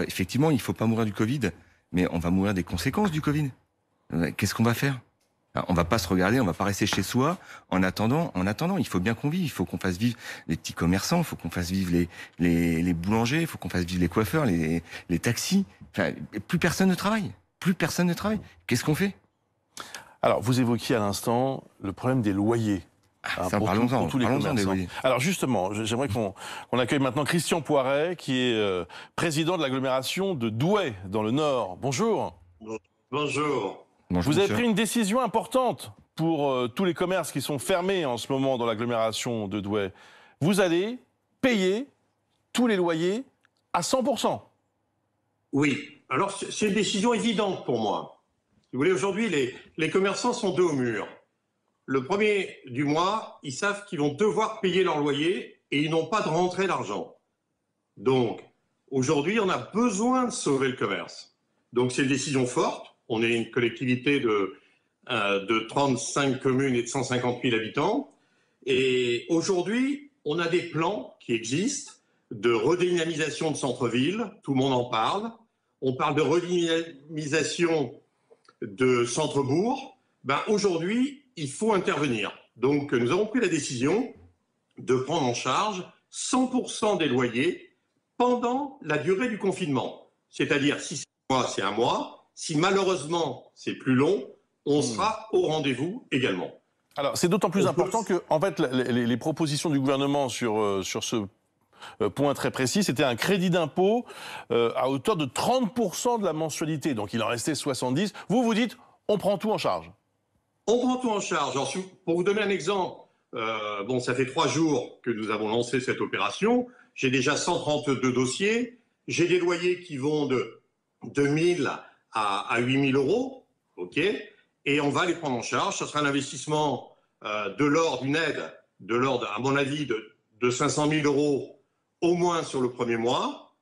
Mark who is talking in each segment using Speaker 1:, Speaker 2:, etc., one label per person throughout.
Speaker 1: effectivement, il faut pas mourir du Covid, mais on va mourir des conséquences du Covid. Qu'est-ce qu'on va faire? Alors, on va pas se regarder, on va pas rester chez soi. En attendant, il faut bien qu'on vive. Il faut qu'on fasse vivre les petits commerçants, il faut qu'on fasse vivre les boulangers, il faut qu'on fasse vivre les coiffeurs, les taxis. Enfin, plus personne ne travaille. Plus personne ne travaille. Qu'est-ce qu'on fait?
Speaker 2: Alors, vous évoquiez à l'instant le problème des loyers.
Speaker 1: Parlons-en,
Speaker 2: tous les commerçants.
Speaker 1: des loyers.
Speaker 2: Alors justement, j'aimerais qu'on accueille maintenant Christian Poiret, qui est président de l'agglomération de Douai, dans le Nord. Bonjour.
Speaker 3: Bonjour.
Speaker 2: Vous avez pris une décision importante pour tous les commerces qui sont fermés en ce moment dans l'agglomération de Douai. Vous allez payer tous les loyers à 100%.
Speaker 3: Oui, alors c'est une décision évidente pour moi. Si vous voulez, aujourd'hui, les commerçants sont dos au mur. Le premier du mois, ils savent qu'ils vont devoir payer leur loyer et ils n'ont pas de rentrée d'argent. Donc, aujourd'hui, on a besoin de sauver le commerce. Donc, c'est une décision forte. On est une collectivité de 35 communes et de 150 000 habitants. Et aujourd'hui, on a des plans qui existent de redynamisation de centre-ville. Tout le monde en parle. On parle de redynamisation de centre-bourg. Aujourd'hui, il faut intervenir. Donc, nous avons pris la décision de prendre en charge 100% des loyers pendant la durée du confinement. C'est-à-dire, si c'est un mois, c'est un mois. Si malheureusement, c'est plus long, on sera au rendez-vous également.
Speaker 2: Alors, c'est d'autant plus important que, en fait, les propositions du gouvernement sur ce point très précis, c'était un crédit d'impôt à hauteur de 30% de la mensualité. Donc, il en restait 70. Vous dites, on prend tout en charge.
Speaker 3: On prend tout en charge. Alors, pour vous donner un exemple, ça fait 3 jours que nous avons lancé cette opération. J'ai déjà 132 dossiers. J'ai des loyers qui vont de 2 000 à 8 000 euros. OK. Et on va les prendre en charge. Ce sera un investissement de l'ordre, une aide de l'ordre, à mon avis, de 500 000 euros au moins sur le premier mois.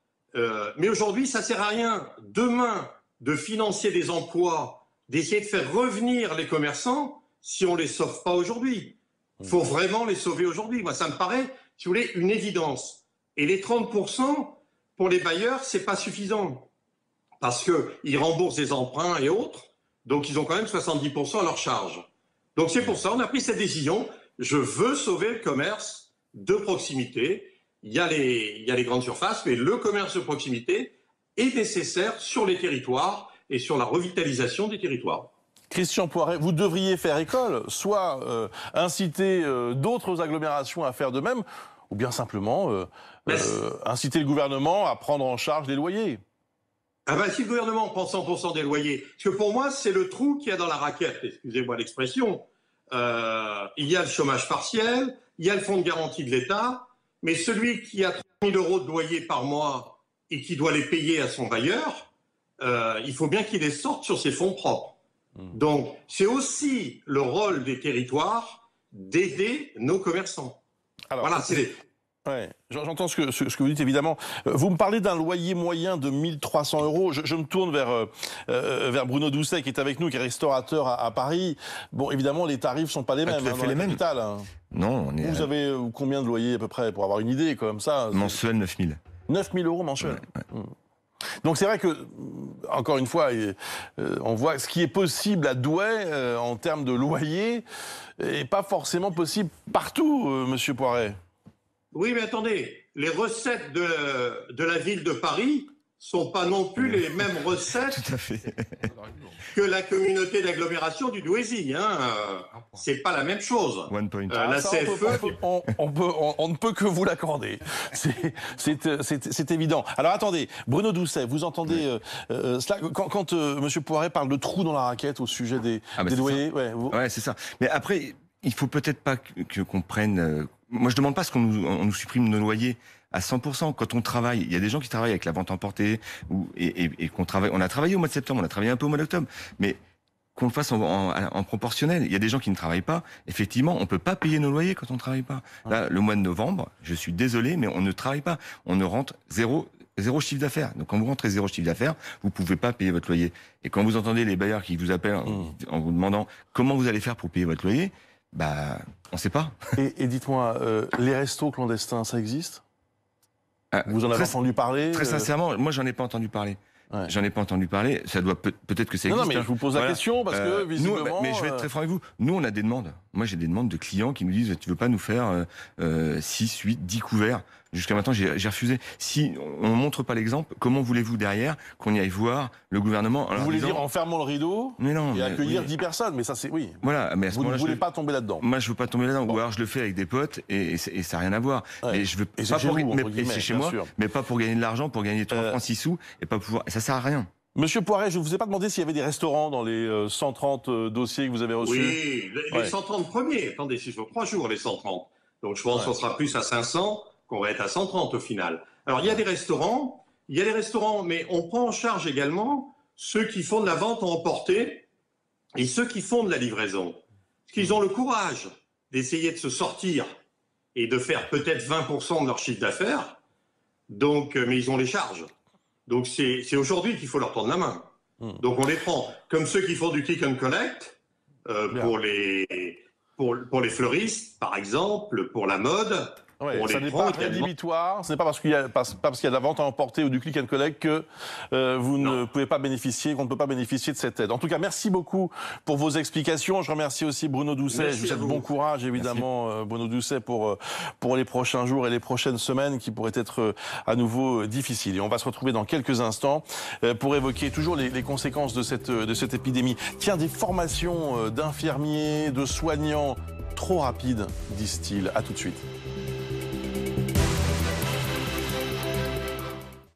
Speaker 3: Mais aujourd'hui, ça ne sert à rien. Demain, de financer des emplois, d'essayer de faire revenir les commerçants si on ne les sauve pas aujourd'hui. Il faut vraiment les sauver aujourd'hui. Moi, ça me paraît, si vous voulez, une évidence. Et les 30% pour les bailleurs, ce n'est pas suffisant. Parce qu'ils remboursent des emprunts et autres. Donc, ils ont quand même 70% à leur charge. Donc, c'est pour ça qu'on a pris cette décision. Je veux sauver le commerce de proximité. Il y a les grandes surfaces, mais le commerce de proximité est nécessaire sur les territoires et sur la revitalisation des territoires.
Speaker 2: Christian Poiret, vous devriez faire école, soit inciter d'autres agglomérations à faire de même, ou bien simplement inciter le gouvernement à prendre en charge les loyers.
Speaker 3: Si le gouvernement prend 100% des loyers, parce que pour moi, c'est le trou qu'il y a dans la raquette, excusez-moi l'expression. Il y a le chômage partiel, il y a le fonds de garantie de l'État, mais celui qui a 3 000 euros de loyer par mois et qui doit les payer à son bailleur, il faut bien qu'il les sorte sur ses fonds propres. Donc, c'est aussi le rôle des territoires d'aider nos commerçants.
Speaker 2: Alors,
Speaker 3: voilà,
Speaker 2: ouais, j'entends ce que vous dites, évidemment. Vous me parlez d'un loyer moyen de 1 300 euros. Je me tourne vers Bruno Doucet, qui est avec nous, qui est restaurateur à Paris. Bon, évidemment, les tarifs ne sont pas les mêmes dans la capitale.
Speaker 1: Non,
Speaker 2: Vous avez combien de loyers à peu près, pour avoir une idée, comme ça?
Speaker 1: Mensuel, 9 000.
Speaker 2: 9 000 euros mensuels. Ouais. Donc c'est vrai que, encore une fois, on voit ce qui est possible à Douai en termes de loyer n'est pas forcément possible partout, monsieur Poiret.
Speaker 3: Oui, mais attendez, les recettes de la ville de Paris sont pas non plus les mêmes recettes que la communauté d'agglomération du Douaisis. C'est pas la même chose. La CFE...
Speaker 2: on ne peut que vous l'accorder. C'est évident. Alors attendez, Bruno Doucet, vous entendez cela quand monsieur Poiret parle de trou dans la raquette au sujet des loyers.
Speaker 1: Ouais, c'est ça. Mais après, il faut peut-être pas qu'on prenne... Moi, je demande pas ce qu'on nous supprime nos loyers à 100%. Quand on travaille, il y a des gens qui travaillent avec la vente emportée et qu'on travaille. On a travaillé au mois de septembre, on a travaillé un peu au mois d'octobre, mais qu'on le fasse en proportionnel. Il y a des gens qui ne travaillent pas. Effectivement, on peut pas payer nos loyers quand on travaille pas. Là, le mois de novembre, je suis désolé, mais on ne travaille pas. On ne rentre zéro chiffre d'affaires. Donc, quand vous rentrez 0 chiffre d'affaires, vous pouvez pas payer votre loyer. Et quand vous entendez les bailleurs qui vous appellent en vous demandant comment vous allez faire pour payer votre loyer, on sait pas.
Speaker 2: Et dites-moi, les restos clandestins, ça existe ? Vous en avez entendu parler?
Speaker 1: Très sincèrement, moi, j'en ai pas entendu parler.
Speaker 2: Ouais.
Speaker 1: J'en ai pas entendu parler. Ça doit peut-être que ça existe.
Speaker 2: Non, mais je vous pose la question parce que visiblement.
Speaker 1: Mais je vais être très franc avec vous. Nous, on a des demandes. Moi, j'ai des demandes de clients qui nous disent tu veux pas nous faire 6, 8, 10 couverts. Jusqu'à maintenant, j'ai refusé. Si on montre pas l'exemple, comment voulez-vous derrière qu'on y aille voir le gouvernement?
Speaker 2: Vous voulez dire en fermant le rideau et accueillir 10 personnes? Mais ça, c'est oui.
Speaker 1: Voilà. Mais à ce
Speaker 2: vous ne
Speaker 1: moment-là,
Speaker 2: voulez pas tomber là-dedans.
Speaker 1: Moi, je veux pas tomber là-dedans.
Speaker 2: Bon.
Speaker 1: Ou alors, je le fais avec des potes et ça n'a rien à voir.
Speaker 2: Ouais.
Speaker 1: Mais je veux
Speaker 2: et
Speaker 1: pas
Speaker 2: c'est
Speaker 1: pour
Speaker 2: chez vous,
Speaker 1: c'est chez moi, mais pas pour gagner de l'argent, pour gagner 3 francs 6 sous et pas pouvoir. Ça sert à rien.
Speaker 2: Monsieur Poiret, je ne vous ai pas demandé s'il y avait des restaurants dans les 130 dossiers que vous avez reçus.
Speaker 3: Oui, les 130 premiers. Attendez, c'est sur 3 jours les 130. Donc je pense qu'on sera plus à 500 qu'on va être à 130 au final. Alors il y a des restaurants, mais on prend en charge également ceux qui font de la vente en emporté et ceux qui font de la livraison. Parce qu'ils ont le courage d'essayer de se sortir et de faire peut-être 20% de leur chiffre d'affaires. Donc, mais ils ont les charges. Donc c'est aujourd'hui qu'il faut leur tendre la main. Donc on les prend comme ceux qui font du click and collect pour les fleuristes, par exemple, pour la mode.
Speaker 2: Ouais, ça n'est pas rédhibitoire, ce n'est pas parce qu'il y a de la vente à emporter ou du click and collect que vous ne pouvez pas bénéficier, qu'on ne peut pas bénéficier de cette aide. En tout cas, merci beaucoup pour vos explications. Je remercie aussi Bruno Doucet.
Speaker 3: Merci,
Speaker 2: je vous souhaite bon courage, évidemment, Bruno Doucet, pour les prochains jours et les prochaines semaines qui pourraient être à nouveau difficiles. Et on va se retrouver dans quelques instants pour évoquer toujours les conséquences de cette épidémie. Tiens, des formations d'infirmiers, de soignants trop rapides, disent-ils. À tout de suite.